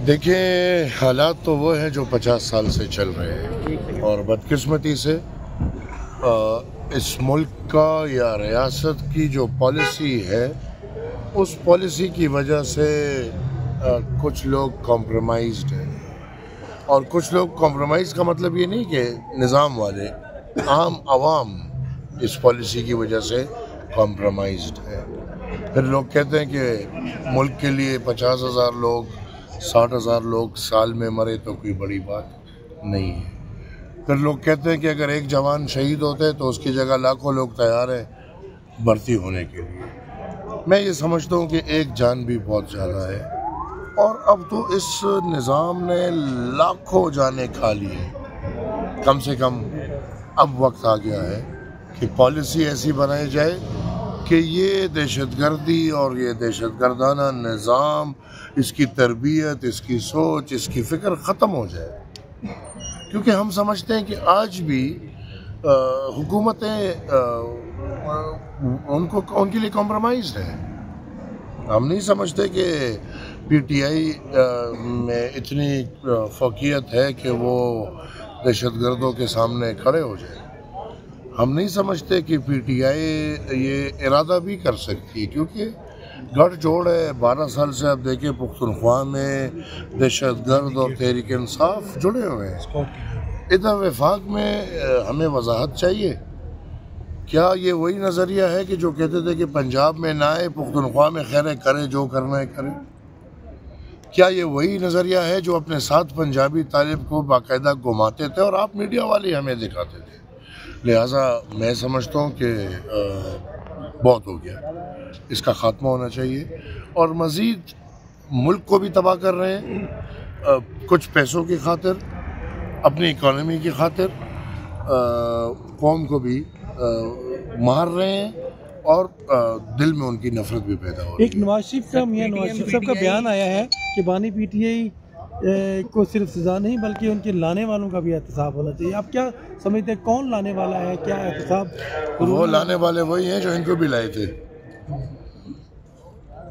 دیکھیں، حالات تو وہ ہیں جو 50 سال سے چل رہے ہیں، اور بدقسمتی سے اس ملک کا یا ریاست کی جو پالیسی ہے، اس پالیسی کی وجہ سے کچھ لوگ کمپرومائزڈ ہیں، اور کچھ لوگ کمپرومائز کا مطلب یہ نہیں کہ نظام والے، عام عوام اس پالیسی کی وجہ سے کمپرومائزڈ ہے۔ پھر لوگ کہتے ہیں کہ ملک کے لیے 50,000 لوگ 60,000 لوگ سال میں مرے تو کوئی بڑی بات نہیں ہے۔ پھر لوگ کہتے ہیں کہ اگر ایک جوان شہید ہوتے ہیں تو اس کی جگہ لاکھوں لوگ تیار ہیں بھرتی ہونے کے لیے۔ میں یہ سمجھتا ہوں کہ ایک جان بھی بہت زیادہ ہے، اور اب تو اس نظام نے لاکھوں جانیں کھا لی ہیں۔ کم سے کم اب وقت آ گیا ہے کہ پالیسی ایسی بنائی جائے کہ یہ دہشت گردی اور یہ دہشت گردانہ نظام، اس کی تربیت، اس کی سوچ، اس کی فکر ختم ہو جائے، کیونکہ ہم سمجھتے ہیں کہ آج بھی حکومتیں ان کے لیے کمپرومائزڈ ہیں۔ ہم نہیں سمجھتے کہ پی ٹی آئی میں اتنی فوقیت ہے کہ وہ دہشت گردوں کے سامنے کھڑے ہو جائے۔ ہم نہیں سمجھتے کہ پی ٹی آئی یہ ارادہ بھی کر سکتی ہے، کیونکہ گٹھ جوڑ ہے۔ 12 سال سے آپ دیکھیں پختونخوا میں دہشت گرد اور تحریک انصاف جڑے ہوئے ہیں۔ ادھر وفاق میں ہمیں وضاحت چاہیے۔ کیا یہ وہی نظریہ ہے کہ جو کہتے تھے کہ پنجاب میں نہ آئے، پختونخوا میں خیر کرے، جو کرنا ہے کرے؟ کیا یہ وہی نظریہ ہے جو اپنے ساتھ پنجابی طالب کو باقاعدہ گھماتے تھے اور آپ میڈیا والے ہمیں دکھاتے تھے؟ لہٰذا میں سمجھتا ہوں کہ بہت ہو گیا، اس کا خاتمہ ہونا چاہیے۔ اور مزید ملک کو بھی تباہ کر رہے ہیں، کچھ پیسوں کی خاطر، اپنی اکانومی کی خاطر قوم کو بھی مار رہے ہیں، اور دل میں ان کی نفرت بھی پیدا ہو رہی ہے۔ ایک نواز شریف صاحب کا بیان آیا ہے کہ بانی پی ٹی آئی کو صرف سزا نہیں بلکہ ان کے لانے والوں کا بھی احتساب ہونا چاہیے۔ آپ کیا سمجھتے ہیں، کون لانے والا ہے؟ کیا احتساب؟ وہ لانے والے وہی ہیں جو ان کو بھی لائے تھے۔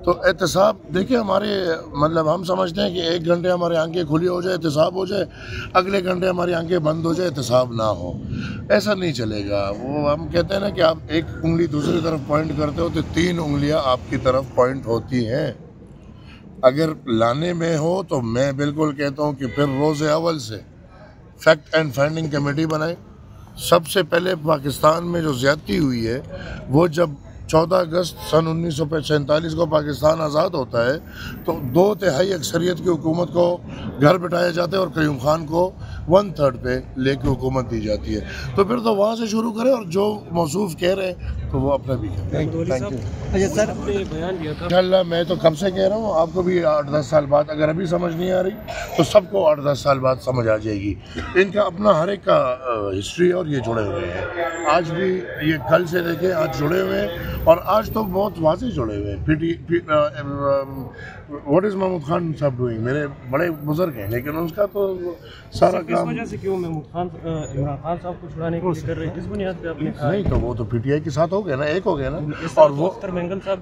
تو احتساب دیکھیں، ہمارے مطلب ہم سمجھتے ہیں کہ 1 گھنٹے ہماری آنکھیں کھلی ہو جائے احتساب ہو جائے، اگلے گھنٹے ہماری آنکھیں بند ہو جائے احتساب نہ ہو، ایسا نہیں چلے گا۔ وہ ہم کہتے ہیں نا کہ آپ ایک انگلی دوسری طرف پوائنٹ کرتے ہو تو 3 انگلیاں آپ کی طرف پوائنٹ ہوتی ہیں۔ اگر لانے میں ہو تو میں بالکل کہتا ہوں کہ پھر روز اول سے فیکٹ اینڈ فائنڈنگ کمیٹی بنائیں۔ سب سے پہلے پاکستان میں جو زیادتی ہوئی ہے، وہ جب 14 اگست سن 1947 کو پاکستان آزاد ہوتا ہے تو 2/3 اکثریت کی حکومت کو گھر بٹھایا جاتا ہے اور قیوم خان کو 1/3 پہ لے کے حکومت دی جاتی ہے۔ تو پھر تو وہاں سے شروع کریں، اور جو موصوف کہہ رہے ہیں تو وہ اپنا بھی کہیں۔ انشاءاللہ میں تو کب سے کہہ رہا ہوں، آپ کو بھی 8-10 سال بعد اگر ابھی سمجھ نہیں آ رہی تو سب کو 8-10 سال بعد سمجھ آ جائے گی۔ ان کا اپنا ہر ایک کا ہسٹری ہے، اور یہ جڑے ہوئے ہیں۔ آج بھی یہ کل سے دیکھیں آج جڑے ہوئے ہیں، اور آج تو بہت واضح جڑے ہوئے ہیں۔ واٹ از محمود خان صاحب ڈوئنگ؟ میرے بڑے بزرگ ہیں، لیکن اس کا تو سارا کام وجہ سے کیوں محمود خان عمران خان صاحب کو چھڑانے کی کر رہے ہیں؟ کس بنیاد پہ آپ نے نہیں تو وہ تو پی ٹی آئی کے ساتھ ہو گیا نا، ایک ہو گیا نا،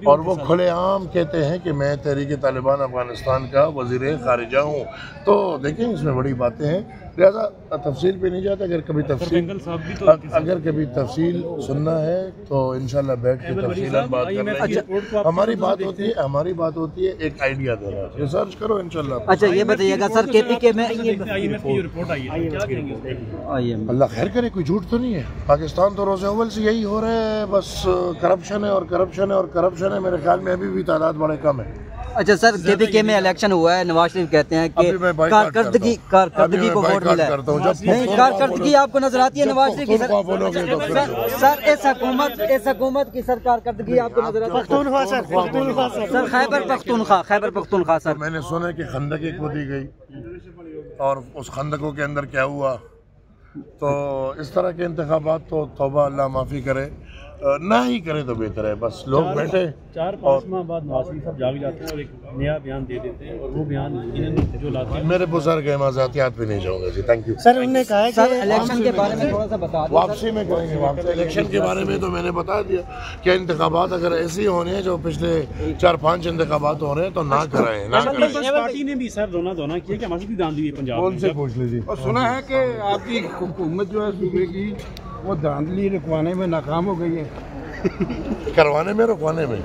اور وہ کھلے عام کہتے ہیں کہ میں تحریک طالبان افغانستان کا وزیر خارجہ ہوں۔ تو دیکھیں اس میں بڑی باتیں ہیں، لہذا تفصیل پہ نہیں جاتا۔ اگر کبھی تفصیل سننا ہے تو انشاءاللہ بیٹھ کے تفصیلات بات کر لیں گے۔ ہماری بات ہوتی ہے ایک آئیڈیا دینا، ریسرچ کرو انشاءاللہ۔ اچھا یہ بتائیے گا سر، کے پی کے میں اللہ خیر کرے، کوئی جھوٹ تو نہیں ہے۔ پاکستان تو روز اول سے یہی ہو رہا ہے، بس کرپشن ہے اور کرپشن ہے اور کرپشن ہے۔ میرے خیال میں ابھی بھی تعداد بڑے کم ہے۔ اچھا سر، کے پی کے میں الیکشن ہوا ہے، نواز شریف کہتے ہیں کہ کارکردگی کو ووٹ ملا ہے۔ نہیں، کارکردگی آپ کو نظر آتی ہے نواز شریف کی؟ سر اس حکومت کی سر کارکردگی آپ کو نظر آتی ہے؟ سر خیبر پختونخوا سر، میں نے سنا کہ خندقیں کھودی گئی، اور اس خندقوں کے اندر کیا ہوا؟ تو اس طرح کے انتخابات تو توبہ اللہ معافی کرے، نہ ہی کرے تو بہتر ہے. بس لوگ بیٹھے 4-5 ماہ بعد نواز شریف صاحب جاگ جاتے ہیں اور ایک نیا بیان دے دیتے ہیں اور وہ بیان جو لاتے ہیں. میرے بزرگ مذاقیات بھی نہیں جاؤں گا جی. Thank you sir. انہوں نے کہا سر الیکشن کے بارے میں تھوڑا سا بتا دیں. واپسی میں کریں گے. واپسی الیکشن کے بارے میں تو میں نے بتا دیا کہ انتخابات اگر ایسے ہی ہونے ہیں جو پچھلے 4-5 انتخابات ہو رہے ہیں تو نہ کرائیں. پارٹی نے بھی سر رونا کیا کہ ہماری بھی داندلی ہے پنجاب کون سے پوچھ لیجیے. اور سنا ہے کہ آپ کی حکومت جو ہے صوبے کی وہ دھاندلی رکوانے میں ناکام ہو گئی ہے. کروانے میں رکوانے میں